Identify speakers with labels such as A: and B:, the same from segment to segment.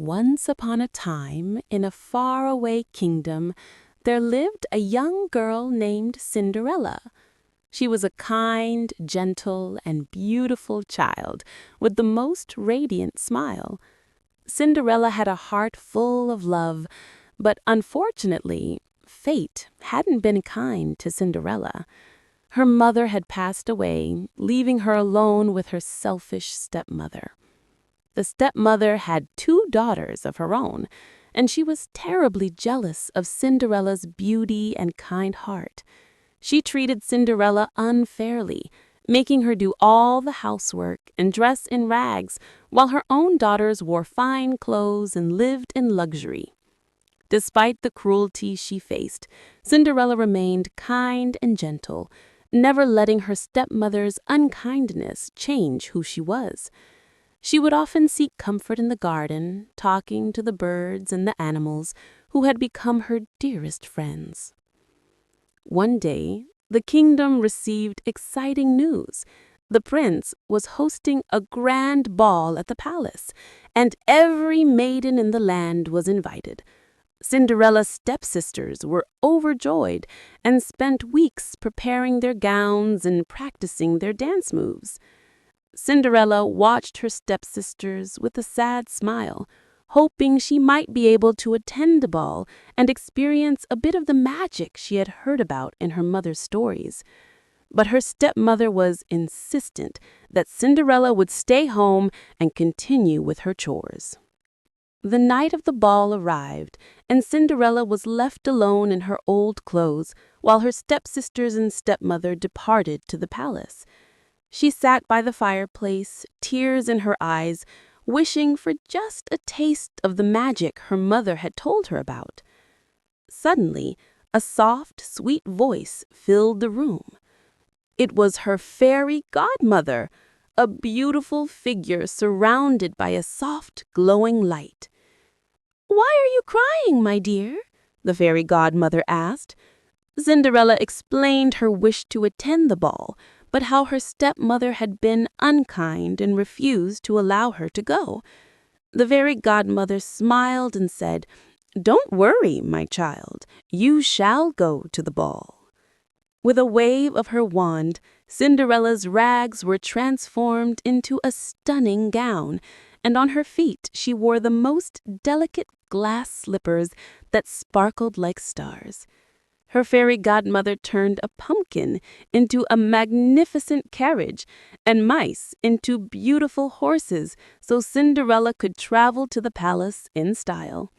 A: Once upon a time, in a faraway kingdom, there lived a young girl named Cinderella. She was a kind, gentle, and beautiful child with the most radiant smile. Cinderella had a heart full of love, but unfortunately, fate hadn't been kind to Cinderella. Her mother had passed away, leaving her alone with her selfish stepmother. The stepmother had 2 daughters of her own, and she was terribly jealous of Cinderella's beauty and kind heart. She treated Cinderella unfairly, making her do all the housework and dress in rags, while her own daughters wore fine clothes and lived in luxury. Despite the cruelty she faced, Cinderella remained kind and gentle, never letting her stepmother's unkindness change who she was. She would often seek comfort in the garden, talking to the birds and the animals who had become her dearest friends. One day, the kingdom received exciting news. The prince was hosting a grand ball at the palace, and every maiden in the land was invited. Cinderella's stepsisters were overjoyed and spent weeks preparing their gowns and practicing their dance moves. Cinderella watched her stepsisters with a sad smile, hoping she might be able to attend the ball and experience a bit of the magic she had heard about in her mother's stories. But her stepmother was insistent that Cinderella would stay home and continue with her chores. The night of the ball arrived, and Cinderella was left alone in her old clothes while her stepsisters and stepmother departed to the palace. She sat by the fireplace, tears in her eyes, wishing for just a taste of the magic her mother had told her about. Suddenly, a soft, sweet voice filled the room. It was her fairy godmother, a beautiful figure surrounded by a soft, glowing light. "Why are you crying, my dear?" the fairy godmother asked. Cinderella explained her wish to attend the ball, but how her stepmother had been unkind and refused to allow her to go. The fairy godmother smiled and said, "Don't worry, my child. You shall go to the ball." With a wave of her wand, Cinderella's rags were transformed into a stunning gown, and on her feet she wore the most delicate glass slippers that sparkled like stars. Her fairy godmother turned a pumpkin into a magnificent carriage and mice into beautiful horses so Cinderella could travel to the palace in style.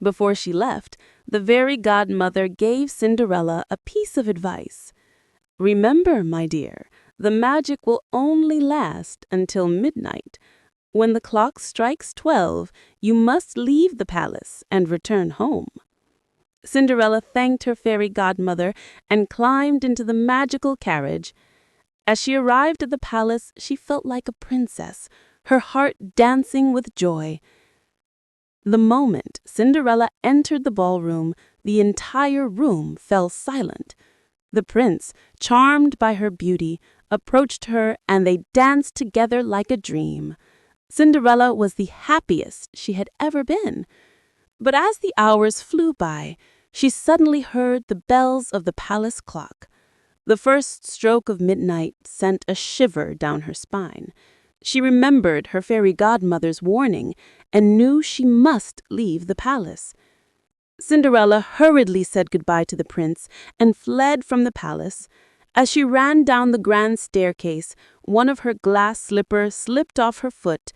A: Before she left, the fairy godmother gave Cinderella a piece of advice. "Remember, my dear, the magic will only last until midnight. When the clock strikes 12, you must leave the palace and return home." Cinderella thanked her fairy godmother and climbed into the magical carriage. As she arrived at the palace, she felt like a princess, her heart dancing with joy. The moment Cinderella entered the ballroom, the entire room fell silent. The prince, charmed by her beauty, approached her and they danced together like a dream. Cinderella was the happiest she had ever been. But as the hours flew by, she suddenly heard the bells of the palace clock. The first stroke of midnight sent a shiver down her spine. She remembered her fairy godmother's warning and knew she must leave the palace. Cinderella hurriedly said goodbye to the prince and fled from the palace. As she ran down the grand staircase, one of her glass slippers slipped off her foot.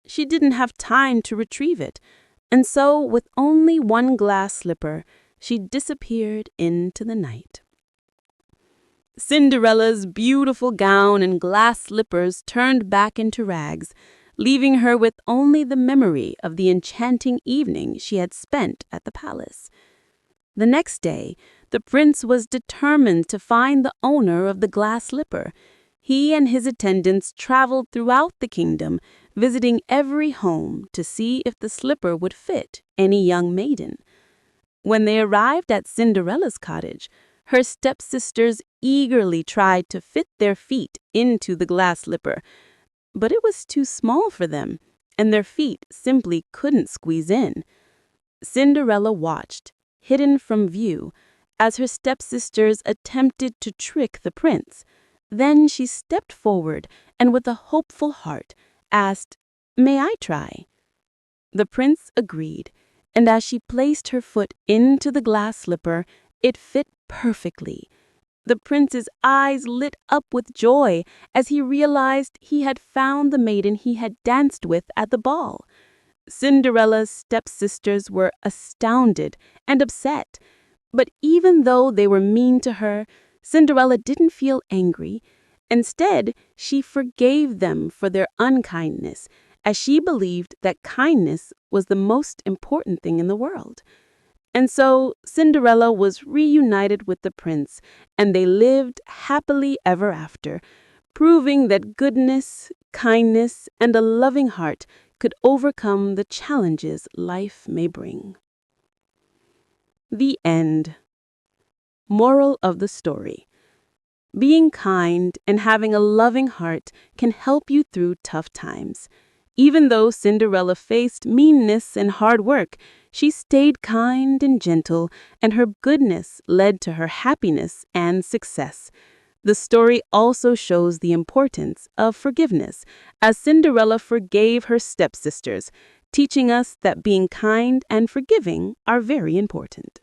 A: She didn't have time to retrieve it, and so, with only one glass slipper, she disappeared into the night. Cinderella's beautiful gown and glass slippers turned back into rags, leaving her with only the memory of the enchanting evening she had spent at the palace. The next day, the prince was determined to find the owner of the glass slipper. He and his attendants traveled throughout the kingdom, visiting every home to see if the slipper would fit any young maiden. When they arrived at Cinderella's cottage, her stepsisters eagerly tried to fit their feet into the glass slipper, but it was too small for them, and their feet simply couldn't squeeze in. Cinderella watched, hidden from view, as her stepsisters attempted to trick the prince. Then she stepped forward and with a hopeful heart asked, "May I try?" The prince agreed, and as she placed her foot into the glass slipper, it fit perfectly. The prince's eyes lit up with joy as he realized he had found the maiden he had danced with at the ball. Cinderella's stepsisters were astounded and upset, but even though they were mean to her, Cinderella didn't feel angry. Instead, she forgave them for their unkindness, as she believed that kindness was the most important thing in the world. And so Cinderella was reunited with the prince, and they lived happily ever after, proving that goodness, kindness, and a loving heart could overcome the challenges life may bring. The end. Moral of the story. Being kind and having a loving heart can help you through tough times. Even though Cinderella faced meanness and hard work, she stayed kind and gentle, and her goodness led to her happiness and success. The story also shows the importance of forgiveness, as Cinderella forgave her stepsisters, teaching us that being kind and forgiving are very important.